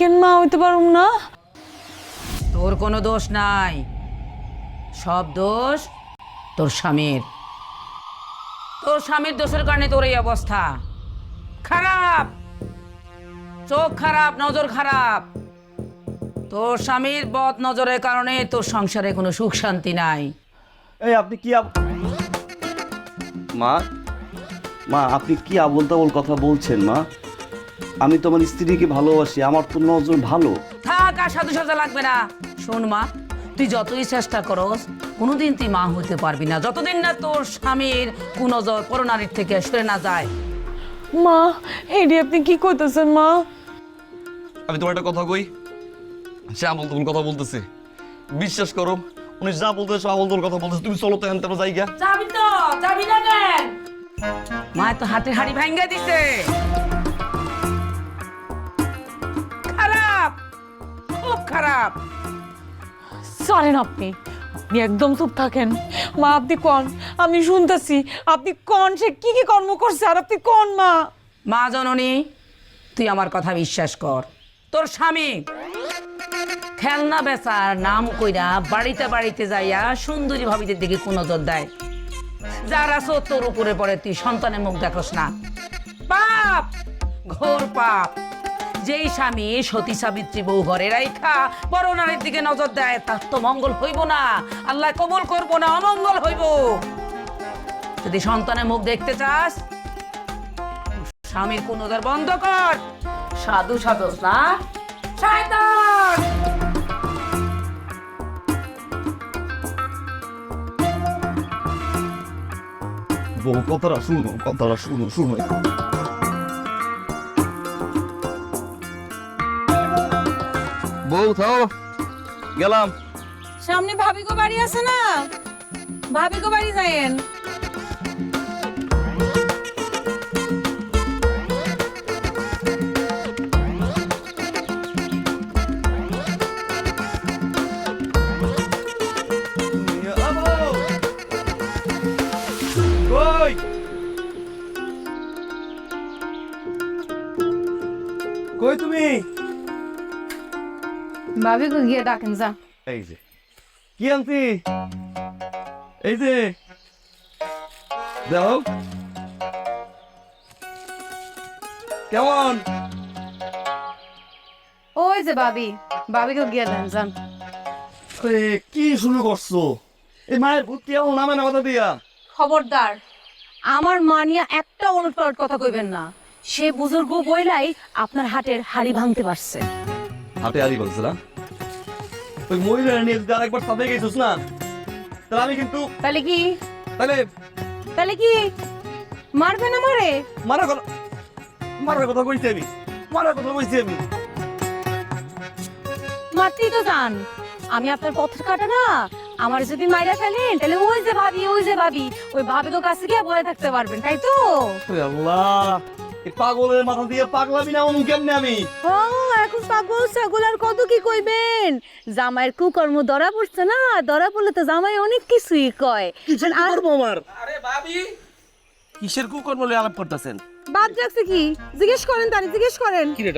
কেন মা হইতে পারুম না? তোর কোনো দোষ নাই, সব দোষ তোর স্বামীর। তোর স্বামীর দোষের কারণে তোর এই অবস্থা। খারাপ, চোখ খারাপ, নজর খারাপ। তোর স্বামীর বদ নজরের কারণে তোর সংসারে কোনো সুখ শান্তি নাই। এই আপনি কি মা মা আপনি কি আবোল তাবোল কথা বলছেন মা? আমি তো আমার স্ত্রীকে ভালোবাসি, আমার তো নজর ভালো। থাক, আর সাধু সাজা লাগবে না। শোন মা, তুই যতই চেষ্টা করস কোনোদিন তুই মা হইতে পারবি না, যতদিন না তোর স্বামীর কুনজর পরনারীর থেকে সরে না যায়। মা এইডি আপনি কি কইতেছেন মা? আমি তোমার একটা কথা কই, সে আমল তোমার কথা বলতেছে, বিশ্বাস করো উনি যা বলতেছে আমল তোমার কথা বলতেছে। তুমি চলো তো এখন তোমার জায়গা। যাবি তো, যাবি না কেন? মা তো হাতে হাড়ি ভাঙ্গা দিছে। খারাপ, খুব খারাপ। জানেন আপনি আপনি একদম চুপ থাকেন। মা আপনি কোন, আমি শুনতেছি। আপনি কোন, সে কি কি কর্ম করছে আর আপনি কোন মা? মা জননী, তুই আমার কথা বিশ্বাস কর। তোর স্বামী খেলনা বেচার নাম কইরা বাড়িতে বাড়িতে যাইয়া সুন্দরী ভাবিদের দিকে কোন নজর দেয়। যারা আছো তোর উপরে পড়ে তুই সন্তানের মুখ দেখোস না। পাপ, ঘোর পাপ। যেই স্বামী সতী সাবিত্রী বউ ঘরে রাইখা বড় নারীর দিকে নজর দেয় তার তো মঙ্গল হইব না, আল্লাহ কবুল করব না, অমঙ্গল হইব। যদি সন্তানের মুখ দেখতে চাস স্বামীর কোন নজর বন্ধ কর। সাধু সাধস না, শয়তান। বউ কথাটা শুনো, কথাটা শুনো, শুনো। বউ থাও, গেলাম। সামনে ভাবি গো বাড়ি আছে না, ভাবি গো বাড়ি যায়েন। কই তুমি? ভাবি গো গিয়ে ডাকেন যা। এই যে কি আনছি, এই যে দাও। কেমন? ওই যে ভাবি, ভাবি গো গিয়ে দেন যান। কি শুরু করছো? এই মায়ের ভূত কেমন নামে না কথা দিয়া? খবরদার আমার মা নিয়ে একটা উলটপালট কথা কইবেন না। সে বুজুর্গ বইলাই আপনার হাটের হাড়ি ভাঙতে পারছে। হাতে আলি বলছে না, ওই মহিলা নিয়ে যদি আরেকবার সাথে গেছিস না তাহলে আমি কিন্তু তাহলে কি, তাহলে তাহলে কি মারবে না মারে? মারার কথা, মারার কথা কইছি আমি, মারার কথা কইছি আমি। মারতেই তো যান, আমি আপনার পথের কাটা না। আমার যদি মাইরা ফেলেন তাহলে ওই যে ভাবি, ওই যে ভাবি, ওই ভাবি তো কাছে গিয়ে বলে থাকতে পারবেন, তাই তো? আল্লাহ, এই পাগলের মাথা দিয়ে পাগলামি না অমন কেমনে আমি? ও এখন পাগল ছাগল আর কত কি কইবেন? জামাইয়ের কুকর্ম ধরা পড়ছে না, ধরা পড়লে তো জামাই অনেক কিছুই কয়। কিসের কি করবো আমার? আরে ভাবি, কিসের কুকর্ম লয়ে আলাপ করতেছেন? বাদ রাখছে কি? জিজ্ঞেস করেন, তারি জিজ্ঞেস করেন। কি রে